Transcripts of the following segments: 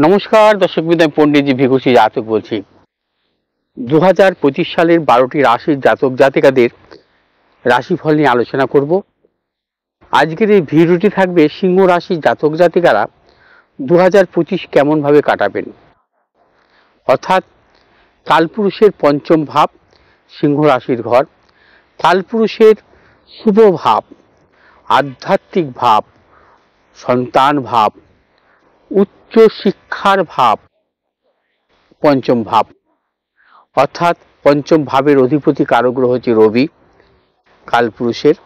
নমস্কার দর্শক বিন্দু, আমি পণ্ডিতজি ভিঘুষী জাতক বলছি। 2025 সালের 12টি রাশির জাতক জাতিকাদের রাশিফল নিয়ে আলোচনা করব। আজকের এই ভিডিওটি থাকবে সিংহ রাশির জাতক জাতিকারা 2025 কেমন ভাবে কাটাবেন, অর্থাৎ কালপুরুষের পঞ্চম ভাব সিংহ রাশির ঘর, কালপুরুষের শুভ ভাব, আধ্যাত্মিক ভাব, সন্তান ভাব, উচ্চ শিক্ষার ভাব, পঞ্চম ভাব, অর্থাৎ পঞ্চম ভাবের অধিপতি কারগ্রহ হচ্ছে রবি কালপুরুষের।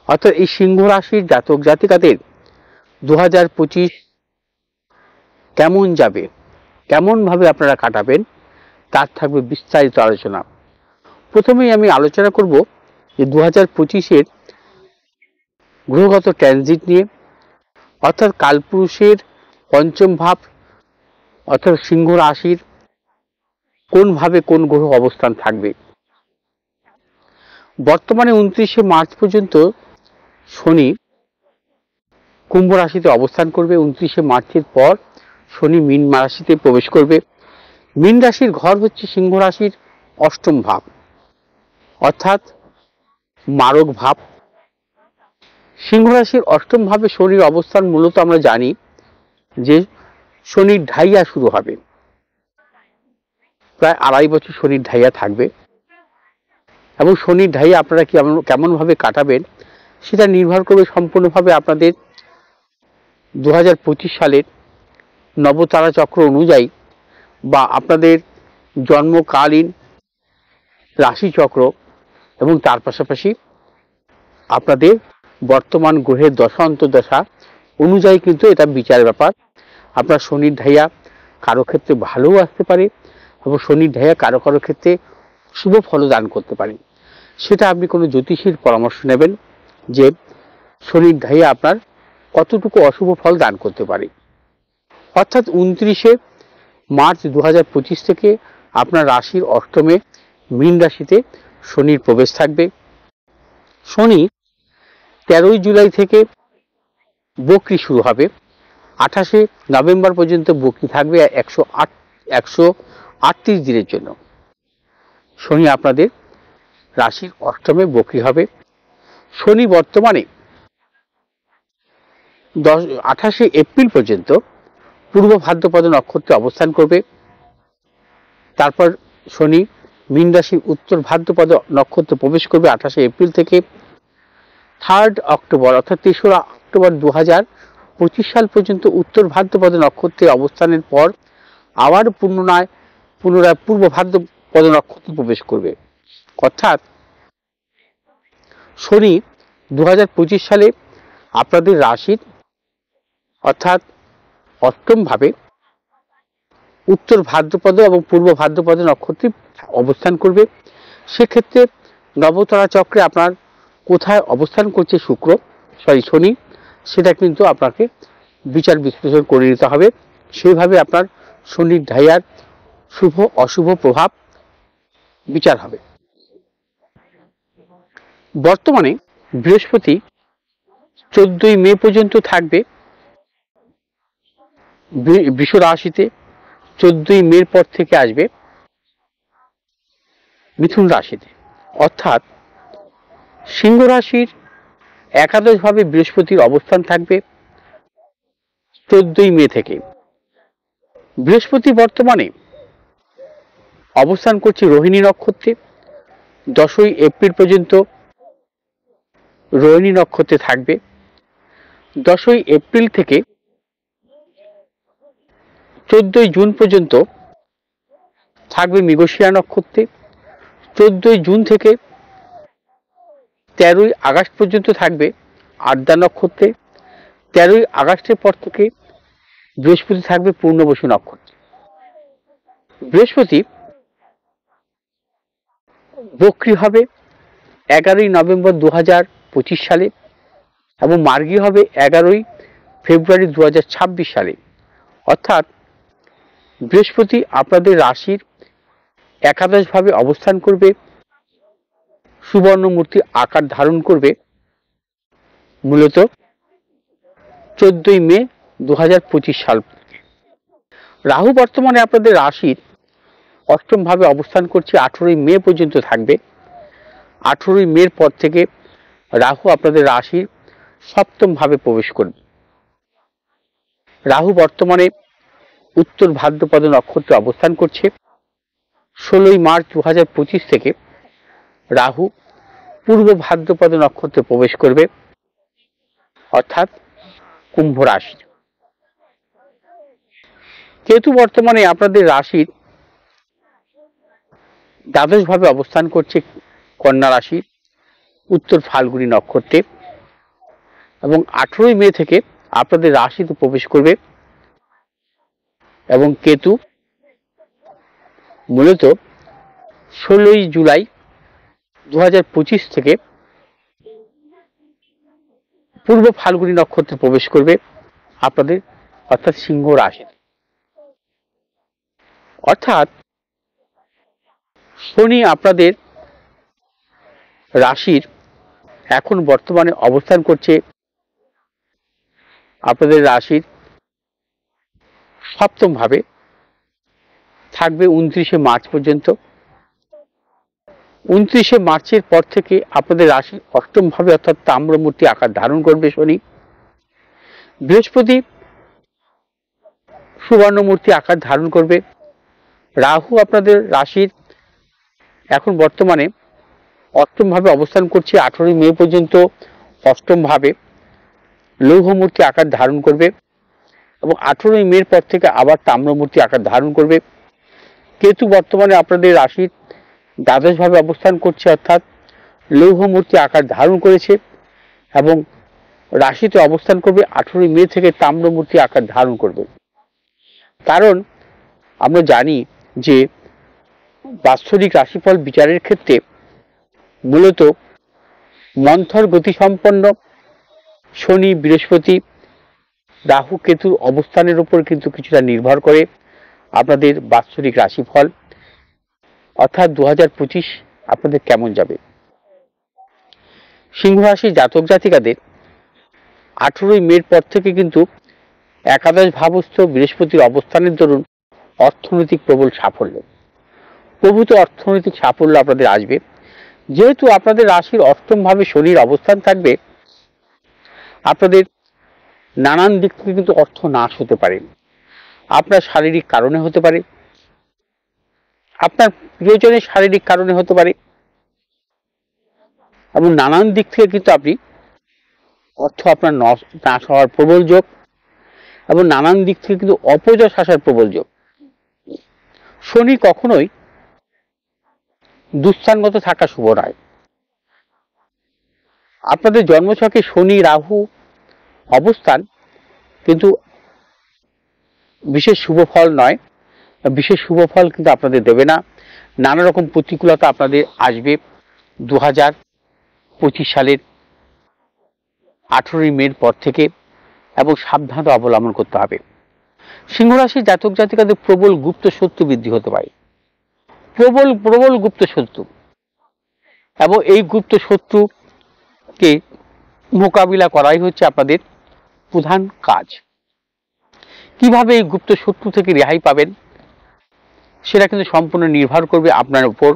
অর্থাৎ এই সিংহ রাশির জাতক জাতিকাদের 2025 কেমন যাবে, কেমন ভাবে আপনারা কাটাবেন, তার থাকবে বিস্তারিত আলোচনা। প্রথমেই আমি আলোচনা করব যে 2025-এর গ্রহগত ট্রানজিট নিয়ে, অর্থাৎ কালপুরুষের পঞ্চম ভাব অর্থাৎ সিংহ রাশির কোন ভাবে কোন গ্রহ অবস্থান থাকবে। বর্তমানে 29শে মার্চ পর্যন্ত শনি কুম্ভ রাশিতে অবস্থান করবে। 29শে মার্চের পর শনি মীন রাশিতে প্রবেশ করবে। মীন রাশির ঘর হচ্ছে সিংহ রাশির অষ্টম ভাব, অর্থাৎ মারক ভাব। সিংহ রাশির অষ্টম ভাবে শনির অবস্থান মূলত আমরা জানি যে শনির ঢাইয়া শুরু হবে, প্রায় 2.5 বছর শনির ঢাইয়া থাকবে, এবং শনির ঢাইয়া আপনারা কেমন ভাবে কাটাবেন সেটা নির্ভর করবে সম্পূর্ণভাবে আপনাদের 2025 সালের নবতারা চক্র অনুযায়ী বা আপনাদের জন্মকালীন রাশিচক্র, এবং তার পাশাপাশি আপনাদের বর্তমান গ্রহের দশা অন্তর্দশা অনুযায়ী কিন্তু এটা বিচারের ব্যাপার। আপনার শনির ঢাইয়া কারো ক্ষেত্রে ভালোও আসতে পারে এবং শনির ঢাইয়া কারো কারো ক্ষেত্রে শুভ ফল দান করতে পারে। সেটা আপনি কোনো জ্যোতিষীর পরামর্শ নেবেন যে শনির ঢাইয়া আপনার কতটুকু অশুভ ফল দান করতে পারে। অর্থাৎ 29শে মার্চ 2025 থেকে আপনার রাশির অষ্টমে মীন রাশিতে শনির প্রবেশ থাকবে। শনি 13ই জুলাই থেকে বকরি শুরু হবে, 28শে নভেম্বর পর্যন্ত বকরি থাকবে 138 দিনের জন্য। শনি আপনাদের রাশির অষ্টমে বকরি হবে। শনি বর্তমানে 28শে এপ্রিল পর্যন্ত পূর্ব ভাদ্রপদ নক্ষত্রে অবস্থান করবে। তারপর শনি মীন রাশির উত্তর ভাদ্রপদ নক্ষত্রে প্রবেশ করবে 28শে এপ্রিল থেকে। 3 অক্টোবর অর্থাৎ 3রা অক্টোবর 2025 সাল পর্যন্ত উত্তর ভাদ্রপদ নক্ষত্রে অবস্থানের পর আবার পুনরায় পূর্ব ভাদ্রপদ নক্ষত্রে প্রবেশ করবে। অর্থাৎ শনি 2025 সালে আপনাদের রাশির অর্থাৎ অষ্টম ভাবে উত্তর ভাদ্রপদ এবং পূর্ব ভাদ্রপদ নক্ষত্রে অবস্থান করবে। সেক্ষেত্রে নবতারা চক্রে আপনার কোথায় অবস্থান করছে শনি, সেটা কিন্তু আপনাকে বিচার বিশ্লেষণ করে নিতে হবে। সেইভাবে আপনার শনির ঢাইয়ার শুভ অশুভ প্রভাব বিচার হবে। বর্তমানে বৃহস্পতি 14ই মে পর্যন্ত থাকবে বৃষ রাশিতে। 14ই মের পর থেকে আসবে মিথুন রাশিতে। অর্থাৎ সিংহ রাশির একাদশ ভাবে বৃহস্পতির অবস্থান থাকবে 14ই মে থেকে। বৃহস্পতি বর্তমানে অবস্থান করছে রোহিণী নক্ষত্রে। 10ই এপ্রিল পর্যন্ত রোহিণী নক্ষত্রে থাকবে। 10ই এপ্রিল থেকে 14ই জুন পর্যন্ত থাকবে মৃগশিরা নক্ষত্রে। 14ই জুন থেকে 13ই আগস্ট পর্যন্ত থাকবে আদ্রা নক্ষত্রে। 13ই আগস্টের পর থেকে বৃহস্পতি থাকবে পূর্ণবসু নক্ষত্রে। বৃহস্পতি বক্রী হবে 11ই নভেম্বর 2025 সালে এবং মার্গী হবে 11ই ফেব্রুয়ারি 2026 সালে। অর্থাৎ বৃহস্পতি আপনাদের রাশির একাদশ ভাবে অবস্থান করবে, সুবর্ণমূর্তি আকার ধারণ করবে মূলত 14ই মে 2025 সাল। রাহু বর্তমানে আপনাদের রাশির অষ্টম ভাবে অবস্থান করছে, 18ই মে পর্যন্ত থাকবে। 18ই মের পর থেকে রাহু আপনাদের রাশির সপ্তম ভাবে প্রবেশ করবে। রাহু বর্তমানে উত্তর ভাদ্রপদ নক্ষত্রে অবস্থান করছে। 16ই মার্চ 2025 থেকে রাহু পূর্ব ভাদ্রপদ নক্ষত্রে প্রবেশ করবে, অর্থাৎ কুম্ভ রাশি। কেতু বর্তমানে আপনাদের রাশির দ্বাদশ ভাবে অবস্থান করছে, কন্যা রাশি, উত্তর ফাল্গুনী নক্ষত্রে, এবং 18ই মে থেকে আপনাদের রাশিতে প্রবেশ করবে। এবং কেতু মূলত 16ই জুলাই 2025 থেকে পূর্ব ফাল্গুনী নক্ষত্রে প্রবেশ করবে আপনাদের, অর্থাৎ সিংহ রাশিতে। অর্থাৎ শনি আপনাদের রাশির এখন বর্তমানে অবস্থান করছে আপনাদের রাশির সপ্তম ভাবে, থাকবে 29শে মার্চ পর্যন্ত। 29শে মার্চের পর থেকে আপনাদের রাশির অষ্টম ভাবে অর্থাৎ তাম্রমূর্তি আকার ধারণ করবে শনি। বৃহস্পতি সুবর্ণমূর্তি আকার ধারণ করবে। রাহু আপনাদের রাশির এখন বর্তমানে অষ্টম ভাবে অবস্থান করছে, 18ই মে পর্যন্ত অষ্টম ভাবে লৌহমূর্তি আকার ধারণ করবে, এবং 18ই মের পর থেকে আবার তাম্রমূর্তি আকার ধারণ করবে। কেতু বর্তমানে আপনাদের রাশির দ্বাদশ ভাবে অবস্থান করছে, অর্থাৎ লৌহমূর্তি আকার ধারণ করেছে এবং রাশিতে অবস্থান করবে। 18ই মে থেকে তাম্রমূর্তি আকার ধারণ করবে। কারণ আমরা জানি যে বাৎসরিক রাশিফল বিচারের ক্ষেত্রে মূলত মন্থর গতিসম্পন্ন শনি, বৃহস্পতি, রাহু, কেতুর অবস্থানের উপর কিন্তু কিছুটা নির্ভর করে আপনাদের বাৎসরিক রাশিফল, অর্থাৎ 2025 আপনাদের কেমন যাবে। সিংহ রাশির জাতক জাতিকাদের 18ই মের পর থেকে কিন্তু একাদশ ভাবস্থ বৃহস্পতির অবস্থানের দরুন অর্থনৈতিক প্রবল সাফল্য, প্রভূত অর্থনৈতিক সাফল্য আপনাদের আসবে। যেহেতু আপনাদের রাশির অষ্টম ভাবে শনির অবস্থান থাকবে, আপনাদের নানান দিক থেকে কিন্তু অর্থ নাশ হতে পারে। আপনার শারীরিক কারণে হতে পারে, আপনার প্রিয়জনের শারীরিক কারণে হতে পারে, এবং নানান দিক থেকে কিন্তু আপনি অর্থ আপনার নাশ হওয়ার প্রবল যোগ, এবং নানান দিক থেকে কিন্তু অপযশ আসার প্রবল যোগ। শনি কখনোই দুস্থানগত থাকা শুভ নয়। আপনাদের জন্মছকে শনি রাহু অবস্থান কিন্তু বিশেষ শুভ ফল নয়, বিশেষ শুভ ফল কিন্তু আপনাদের দেবে না। নানা রকম প্রতিকূলতা আপনাদের আসবে 2025 সালের 18ই মের পর থেকে, এবং সাবধানতা অবলম্বন করতে হবে। সিংহ রাশির জাতক জাতিকাদের প্রবল গুপ্ত শত্রু বৃদ্ধি হতে পারে, প্রবল প্রবল গুপ্ত শত্রু, এবং এই গুপ্ত শত্রুকে মোকাবিলা করাই হচ্ছে আপনাদের প্রধান কাজ। কিভাবে এই গুপ্ত শত্রু থেকে রেহাই পাবেন সেটা কিন্তু সম্পূর্ণ নির্ভর করবে আপনার উপর,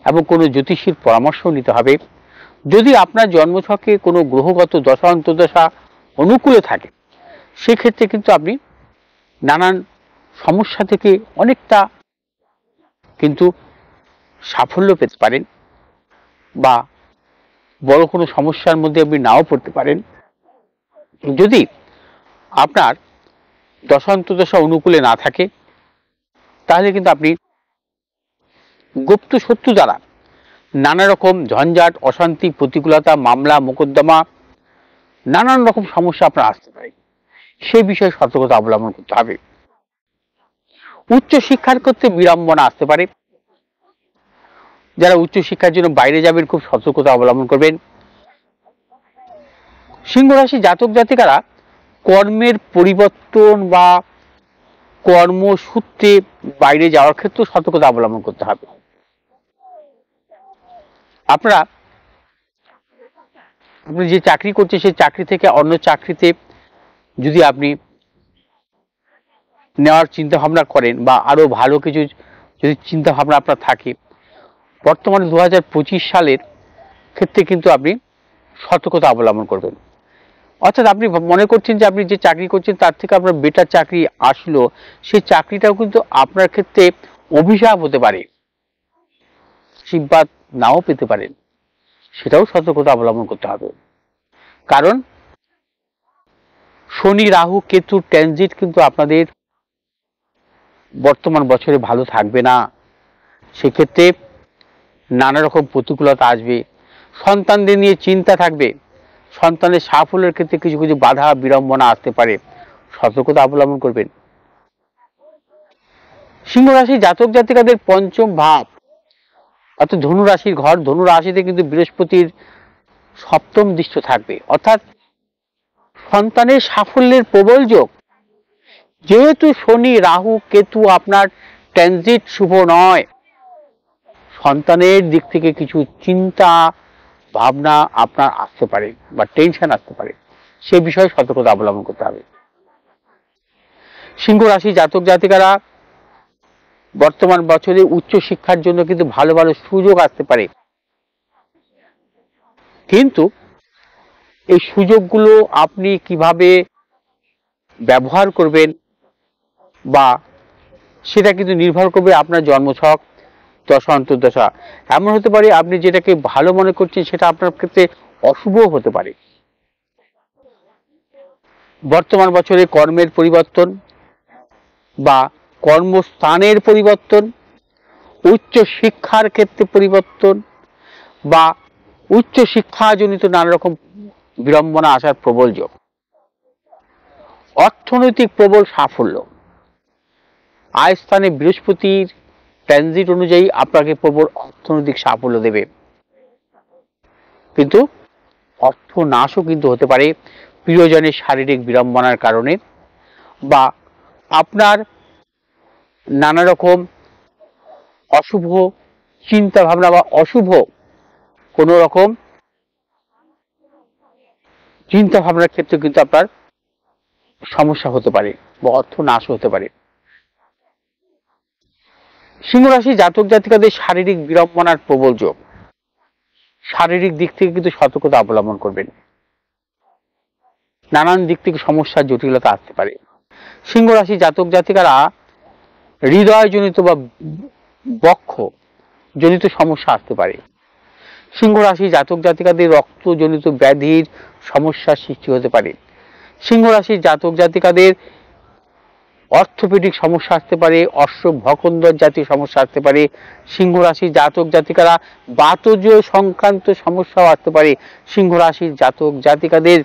এবং কোনো জ্যোতিষীর পরামর্শ নিতে হবে। যদি আপনার জন্মছকে কোনো গ্রহগত দশা অন্তর্দশা অনুকূলে থাকে, সেক্ষেত্রে কিন্তু আপনি নানান সমস্যা থেকে অনেকটা কিন্তু সাফল্য পেতে পারেন, বা বড় কোনো সমস্যার মধ্যে আপনি নাও পড়তে পারেন। যদি আপনার দশা অন্তর্দশা অনুকূলে না থাকে, তাহলে কিন্তু আপনি গুপ্ত শত্রু দ্বারা নানা রকম ঝঞ্ঝাট, অশান্তি, প্রতিকূলতা, মামলা মোকদ্দমা, নানান রকম সমস্যা আপনার আসতে পারে। সেই বিষয়ে সতর্কতা অবলম্বন করতে হবে। উচ্চ শিক্ষার ক্ষেত্রে বিড়ম্বনা আসতে পারে। যারা উচ্চ শিক্ষার জন্য বাইরে যাবেন, খুব সতর্কতা অবলম্বন করবেন। সিংহ রাশি জাতক জাতিকারা কর্মের পরিবর্তন বা কর্মসূত্রে বাইরে যাওয়ার ক্ষেত্রে সতর্কতা অবলম্বন করতে হবে। আপনি যে চাকরি করছেন সেই চাকরি থেকে অন্য চাকরিতে যদি আপনি নেওয়ার চিন্তা ভাবনা করেন বা আরো ভালো কিছু যদি চিন্তা ভাবনা আপনার থাকে, বর্তমানে 2025 সালের ক্ষেত্রে কিন্তু আপনি সতর্কতা অবলম্বন করবেন। অর্থাৎ আপনি মনে করছেন যে আপনি যে চাকরি করছেন তার থেকে আপনার বেটার চাকরি আসলো, সেই চাকরিটাও কিন্তু আপনার ক্ষেত্রে অভিশাপ হতে পারে, আশীর্বাদ নাও পেতে পারেন, সেটাও সতর্কতা অবলম্বন করতে হবে। কারণ শনি রাহু কেতুর ট্রানজিট কিন্তু আপনাদের বর্তমান বছরে ভালো থাকবে না। সেক্ষেত্রে নানা রকম প্রতিকূলতা আসবে, সন্তানদের নিয়ে চিন্তা থাকবে, সন্তানের সাফল্যের ক্ষেত্রে কিছু কিছু বাধা বিড়ম্বনা আসতে পারে, সতর্কতা অবলম্বন করবেন। সিংহ রাশি জাতক জাতিকাদের পঞ্চম ভাব অর্থাৎ ধনু রাশির ঘর, ধনু রাশিতে কিন্তু বৃহস্পতির সপ্তম দৃষ্ট থাকবে, অর্থাৎ সন্তানের সাফল্যের প্রবল যোগ। যেহেতু শনি রাহু কেতু আপনার ট্রানজিট শুভ নয়, সন্তানের দিক থেকে কিছু চিন্তা ভাবনা আপনার আসতে পারে বা টেনশন আসতে পারে, সে বিষয়ে সতর্কতা অবলম্বন করতে হবে। সিংহ রাশি জাতক জাতিকারা বর্তমান বছরে উচ্চ শিক্ষার জন্য কিন্তু ভালো ভালো সুযোগ আসতে পারে, কিন্তু এই সুযোগগুলো আপনি কিভাবে ব্যবহার করবেন বা সেটা কিন্তু নির্ভর করবে আপনার জন্মছক, দশা অন্তর্দশা। এমন হতে পারে আপনি যেটাকে ভালো মনে করছেন সেটা আপনার ক্ষেত্রে অশুভ হতে পারে। বর্তমান বছরে কর্মের পরিবর্তন বা কর্মস্থানের পরিবর্তন, উচ্চ শিক্ষার ক্ষেত্রে পরিবর্তন বা উচ্চ শিক্ষাজনিত নানা রকম বিড়ম্বনা আসার প্রবল যোগ। অর্থনৈতিক প্রবল সাফল্য, আয় স্থানে বৃহস্পতির ট্রানজিট অনুযায়ী আপনাকে প্রবল অর্থনৈতিক সাফল্য দেবে, কিন্তু অর্থ নাশও কিন্তু হতে পারে প্রিয়জনের শারীরিক বিড়ম্বনার কারণে বা আপনার নানা রকম অশুভ চিন্তা ভাবনা বা অশুভ কোনো রকম চিন্তা ভাবনার ক্ষেত্রে কিন্তু আপনার সমস্যা হতে পারে বা অর্থ নাশ হতে পারে। সিংহ রাশি জাতক জাতিকাদের শারীরিক বিড়ম্বনার প্রবল যোগ, শারীরিক দিক থেকে কিন্তু সতর্কতা অবলম্বন করবেন, নানান দিক থেকে সমস্যার জটিলতা আসতে পারে। সিংহ রাশি জাতক জাতিকারা হৃদয়জনিত বা বক্ষ জনিত সমস্যা আসতে পারে। সিংহ রাশি জাতক জাতিকাদের রক্তজনিত ব্যাধির সমস্যার সৃষ্টি হতে পারে। সিংহ রাশির জাতক জাতিকাদের অর্থোপেডিক সমস্যা আসতে পারে, অশ্বভকন্দর জাতীয় সমস্যা আসতে পারে। সিংহ রাশির জাতক জাতিকারা বাতজ সংক্রান্ত সমস্যাও আসতে পারে। সিংহ রাশির জাতক জাতিকাদের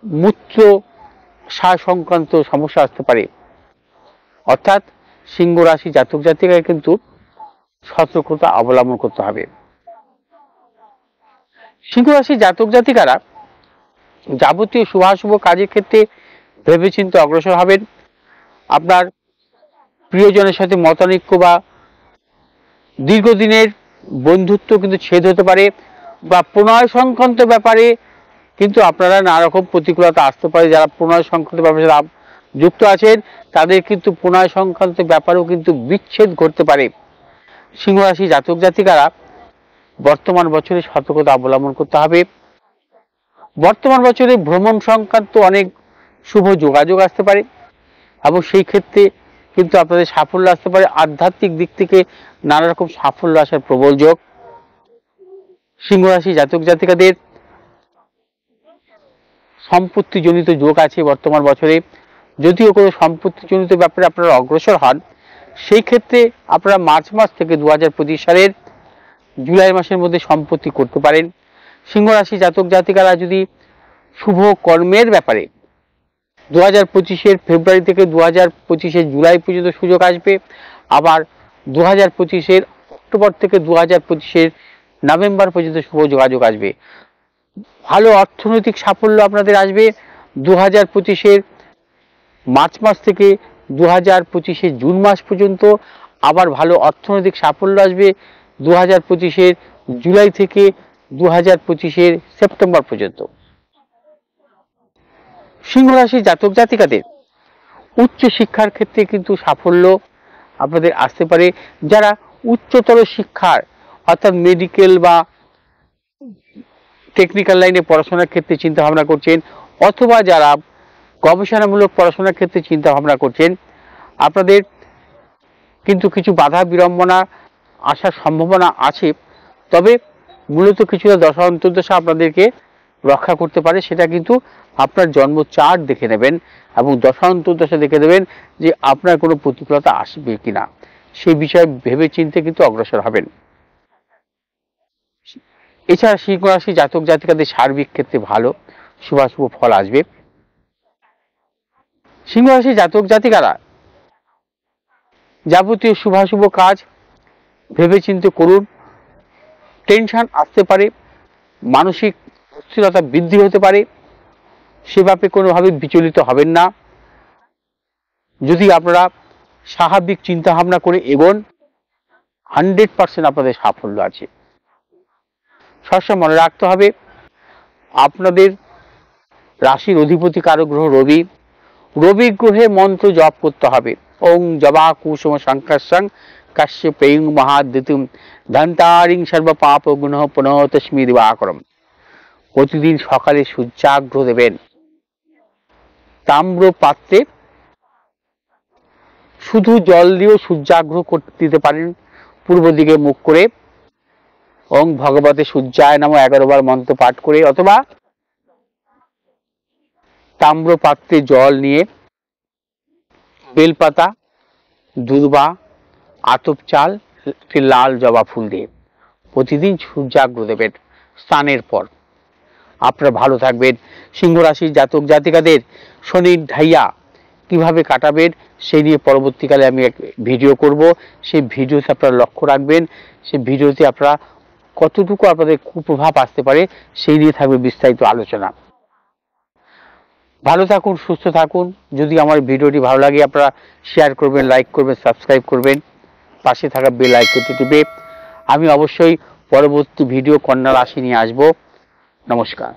মূত্র সার সংক্রান্ত সমস্যা আসতে পারে। অর্থাৎ সিংহ রাশি জাতক জাতিকায় কিন্তু সতর্কতা অবলম্বন করতে হবে। সিংহ রাশি জাতক জাতিকারা যাবতীয় শুভাশুভ কাজের ক্ষেত্রে ভেবেচিন্তে অগ্রসর হবেন। আপনার প্রিয়জনের সাথে মতানৈক্য বা দীর্ঘদিনের বন্ধুত্ব কিন্তু ছেদ হতে পারে বা প্রণয় সংক্রান্ত ব্যাপারে কিন্তু আপনারা নানা রকম প্রতিকূলতা আসতে পারে। যারা প্রণয় সংক্রান্ত ব্যাপারে যুক্ত আছেন তাদের কিন্তু প্রণয় সংক্রান্ত ব্যাপারেও কিন্তু বিচ্ছেদ ঘটতে পারে। সিংহ রাশি জাতক জাতিকারা বর্তমান বছরে সতর্কতা অবলম্বন করতে হবে। বর্তমান বছরে ভ্রমণ সংক্রান্ত অনেক শুভ যোগাযোগ আসতে পারে এবং সেই ক্ষেত্রে কিন্তু আপনাদের সাফল্য আসতে পারে। আধ্যাত্মিক দিক থেকে নানা রকম সাফল্য আসার প্রবল যোগ। সিংহ রাশি জাতক জাতিকাদের সম্পত্তিজনিত যোগ আছে বর্তমান বছরে। যদিও কোনো সম্পত্তিজনিত ব্যাপারে আপনারা অগ্রসর হন, সেই ক্ষেত্রে আপনারা মার্চ মাস থেকে 2025 সালের জুলাই মাসের মধ্যে সম্পত্তি করতে পারেন। সিংহ রাশি জাতক জাতিকারা যদি শুভ কর্মের ব্যাপারে 2025-এর ফেব্রুয়ারি থেকে 2025-এর জুলাই পর্যন্ত সুযোগ আসবে, আবার 2025-এর অক্টোবর থেকে 2025-এর নভেম্বর পর্যন্ত শুভ যোগাযোগ আসবে। ভালো অর্থনৈতিক সাফল্য আপনাদের আসবে 2025-এর মার্চ মাস থেকে 2025-এর জুন মাস পর্যন্ত। আবার ভালো অর্থনৈতিক সাফল্য আসবে 2025-এর জুলাই থেকে 2025-এর সেপ্টেম্বর পর্যন্ত। সিংহ রাশি জাতক জাতিকাদের উচ্চ শিক্ষার ক্ষেত্রে কিন্তু সাফল্য আপনাদের আসতে পারে। যারা উচ্চতর শিক্ষার অর্থাৎ মেডিকেল বা টেকনিক্যাল লাইনে পড়াশোনার ক্ষেত্রে চিন্তা ভাবনা করছেন, অথবা যারা গবেষণামূলক পড়াশোনার ক্ষেত্রে চিন্তা ভাবনা করছেন, আপনাদের কিন্তু কিছু বাধা বিড়ম্বনা আসার সম্ভাবনা আছে। তবে মূলত কিছুটা দশা অন্তর্দশা আপনাদেরকে রক্ষা করতে পারে। সেটা কিন্তু আপনার জন্ম চার্ট দেখে নেবেন এবং দশা অন্তর্দশা দেখে দেবেন যে আপনার কোনো প্রতিকূলতা আসবে কিনা, সেই বিষয়ে ভেবে চিন্তে কিন্তু অগ্রসর হবেন। এছাড়া সিংহ রাশি জাতক জাতিকাদের সার্বিক ক্ষেত্রে ভালো শুভাশুভ ফল আসবে। সিংহ রাশি জাতক জাতিকারা যাবতীয় শুভাশুভ কাজ ভেবেচিন্তে করুন। টেনশন আসতে পারে, মানসিক অস্থিরতা বৃদ্ধি হতে পারে, সেভাবে কোনোভাবে বিচলিত হবেন না। যদি আপনারা স্বাভাবিক চিন্তা ভাবনা করে এগোন, 100% আপনাদের সাফল্য আছে। সবসময় মনে রাখতে হবে আপনাদের রাশির অধিপতি কারক গ্রহ রবি। রবি গ্রহে মন্ত্র জপ করতে হবে। ওং জবা কুসুম সংকর্ষং কাশ্য পেয়ুং মহাদ্যুতুম ধন্তারিং সর্ব পাপ গুণ পুনঃ তস্মি দিবাকরম। প্রতিদিন সকালে সূর্যাগ্র দেবেন। তাম্র পাত্রে শুধু জল দিয়েও সূর্যাগ্র করতে দিতে পারেন, পূর্ব দিকে মুখ করে ওং ভগবতে সূর্যায় নমঃ 11 বার মন্ত্র পাঠ করে, অথবা তাম্র পাত্রে জল নিয়ে বেলপাতা, দুর্বা, আতপ চাল, একটি লাল জবা ফুল দিয়ে প্রতিদিন সূর্যাগ্র দেবেন স্নানের পর। আপনারা ভালো থাকবেন। সিংহ রাশির জাতক জাতিকাদের শনির ঢাইয়া কিভাবে কাটাবেন সেই নিয়ে পরবর্তীকালে আমি এক ভিডিও করব। সেই ভিডিওতে আপনারা লক্ষ্য রাখবেন, সেই ভিডিওতে আপনারা কতটুকু আপনাদের কুপ্রভাব আসতে পারে সেই নিয়ে থাকবে বিস্তারিত আলোচনা। ভালো থাকুন, সুস্থ থাকুন। যদি আমার ভিডিওটি ভালো লাগে আপনারা শেয়ার করবেন, লাইক করবেন, সাবস্ক্রাইব করবেন, পাশে থাকা বেল আইকনটি টিপে। আমি অবশ্যই পরবর্তী ভিডিও কন্যা রাশি নিয়ে আসবো। নমস্কার।